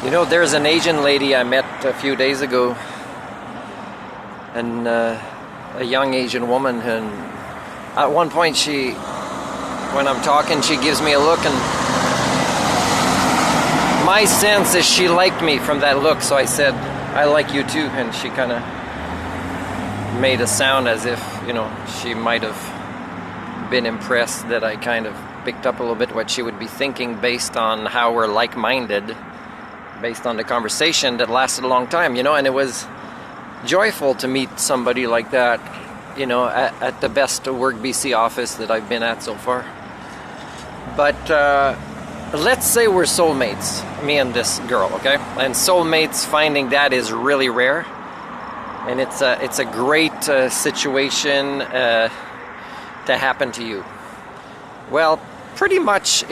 You know, there's an Asian lady I met a few days ago, and a young Asian woman, and at one point when I'm talking, she gives me a look, and my sense is she liked me from that look, so I said, "I like you too," and she kind of made a sound as if, you know, she might have been impressed that I kind of picked up a little bit what she would be thinking based on how we're like-minded, based on the conversation that lasted a long time, you know. And it was joyful to meet somebody like that, you know, at the best Work BC office that I've been at so far. But let's say we're soulmates, me and this girl, okay? And soulmates, finding that is really rare, and it's a great situation to happen to you. Well, pretty much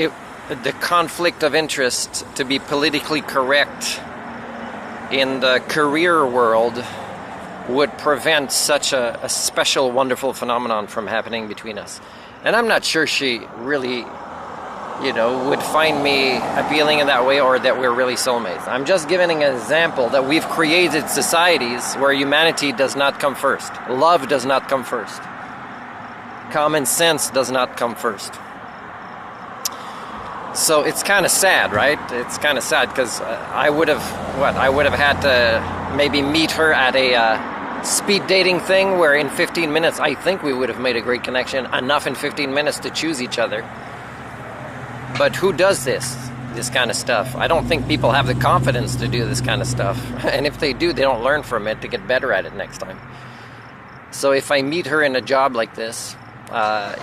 the conflict of interest, to be politically correct, in the career world would prevent such a special, wonderful phenomenon from happening between us. And I'm not sure she really, you know, would find me appealing in that way, or that we're really soulmates. I'm just giving an example that we've created societies where humanity does not come first. Love does not come first. Common sense does not come first. So it's kind of sad, right? It's kind of sad, because I would have had to maybe meet her at a speed dating thing where in 15 minutes I think we would have made a great connection, enough in 15 minutes to choose each other. But who does this kind of stuff? I don't think people have the confidence to do this kind of stuff. And if they do, they don't learn from it to get better at it next time. So if I meet her in a job like this,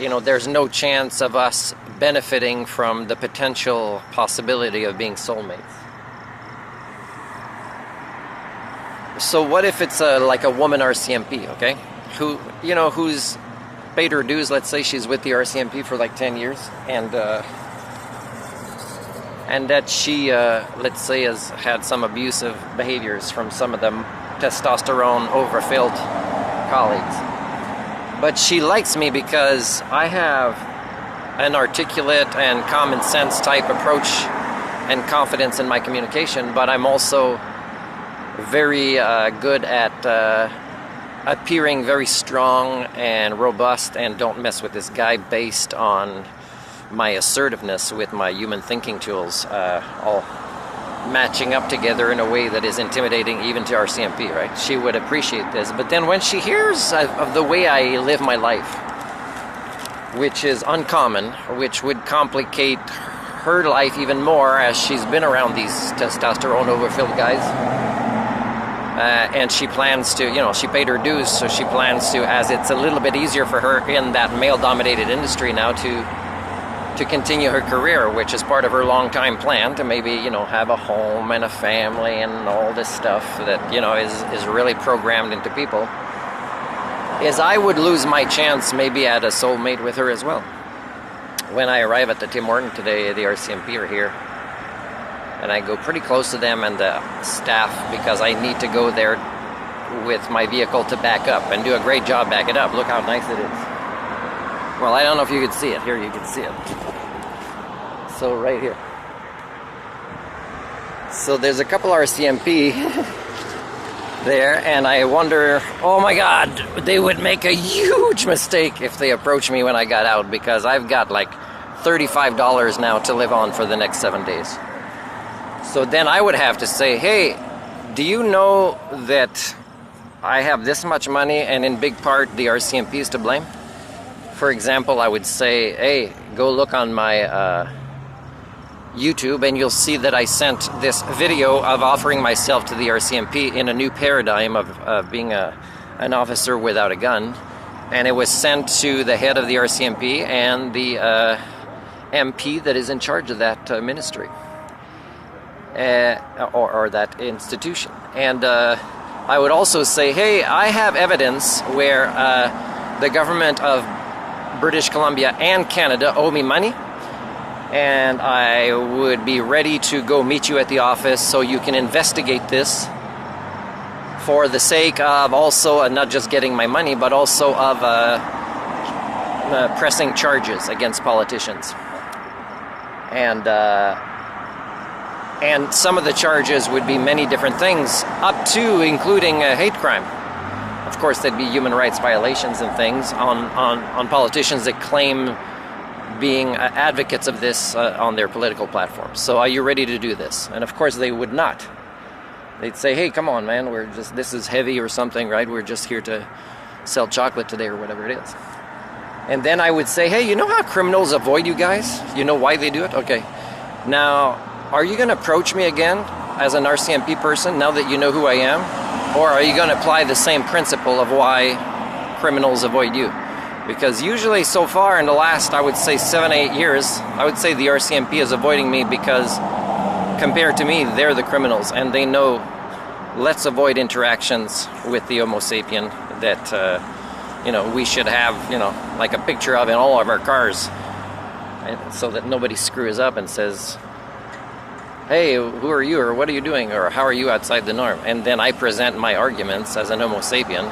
you know, there's no chance of us benefiting from the potential possibility of being soulmates. So what if it's like a woman RCMP, okay? Who, you know, who's paid her dues. Let's say she's with the RCMP for like 10 years, and that she, let's say, has had some abusive behaviors from some of them testosterone overfilled colleagues. But she likes me because I have an articulate and common sense type approach and confidence in my communication, but I'm also very good at appearing very strong and robust, and don't mess with this guy based on my assertiveness with my human thinking tools, all matching up together in a way that is intimidating even to RCMP, right? She would appreciate this. But then when she hears of the way I live my life, which is uncommon, which would complicate her life even more, as she's been around these testosterone overfilled guys, and she plans to, you know, she paid her dues, so she plans to, as it's a little bit easier for her in that male-dominated industry now, to continue her career, which is part of her long-time plan to maybe, you know, have a home and a family and all this stuff that, you know, is really programmed into people, is I would lose my chance maybe at a soulmate with her as well. When I arrive at the Tim Horton today, the RCMP are here, and I go pretty close to them and the staff, because I need to go there with my vehicle to back up and do a great job back it up. Look how nice it is. Well, I don't know if you can see it. Here you can see it. So right here. So there's a couple RCMP there, and I wonder, oh my God, they would make a huge mistake if they approached me when I got out, because I've got like $35 now to live on for the next 7 days. So then I would have to say, hey, do you know that I have this much money, and in big part the RCMP is to blame? For example, I would say, hey, go look on my YouTube, and you'll see that I sent this video of offering myself to the RCMP in a new paradigm of being an officer without a gun. And it was sent to the head of the RCMP and the MP that is in charge of that ministry, or that institution. And I would also say, hey, I have evidence where the government of British Columbia and Canada owe me money, and I would be ready to go meet you at the office so you can investigate this for the sake of also not just getting my money, but also of pressing charges against politicians. And And some of the charges would be many different things, up to including a hate crime. Of course, there'd be human rights violations and things on politicians that claim being advocates of this on their political platforms. So are you ready to do this? And of course they would not. They'd say, hey, come on, man, this is heavy or something, right? We're just here to sell chocolate today or whatever it is. And then I would say, hey, you know how criminals avoid you guys? You know why they do it? Okay. Now, are you going to approach me again as an RCMP person now that you know who I am? Or are you going to apply the same principle of why criminals avoid you? Because usually so far in the last, I would say 7, 8 years, I would say the RCMP is avoiding me because compared to me, they're the criminals and they know, let's avoid interactions with the Homo sapien that, we should have, like a picture of in all of our cars, and so that nobody screws up and says, hey, who are you, or what are you doing, or how are you outside the norm? And then I present my arguments as an Homo sapien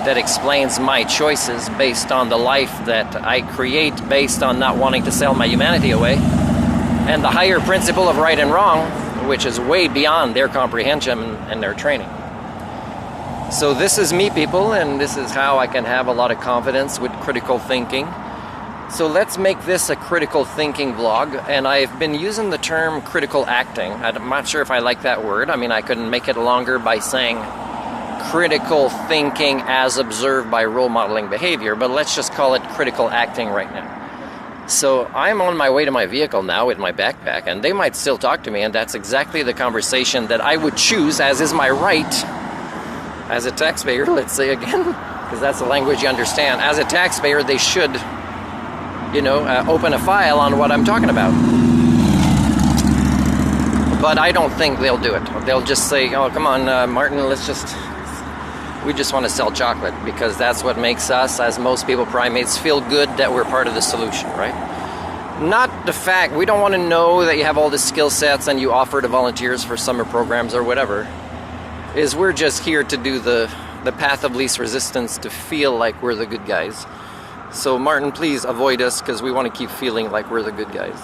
that explains my choices based on the life that I create based on not wanting to sell my humanity away, and the higher principle of right and wrong, which is way beyond their comprehension and their training. So this is me, people, and this is how I can have a lot of confidence with critical thinking. So let's make this a critical thinking vlog, and I've been using the term critical acting. I'm not sure if I like that word. I mean, I could make it longer by saying critical thinking as observed by role modeling behavior, but let's just call it critical acting right now. So I'm on my way to my vehicle now with my backpack, and they might still talk to me, and that's exactly the conversation that I would choose, as is my right as a taxpayer, let's say again, because that's the language you understand. As a taxpayer, they should, open a file on what I'm talking about. But I don't think they'll do it. They'll just say, oh, come on, Martin, we just want to sell chocolate because that's what makes us, as most people, primates, feel good that we're part of the solution, right? Not the fact, we don't want to know that you have all the skill sets and you offer to volunteers for summer programs or whatever, is we're just here to do the path of least resistance to feel like we're the good guys. So Martin, please avoid us because we want to keep feeling like we're the good guys.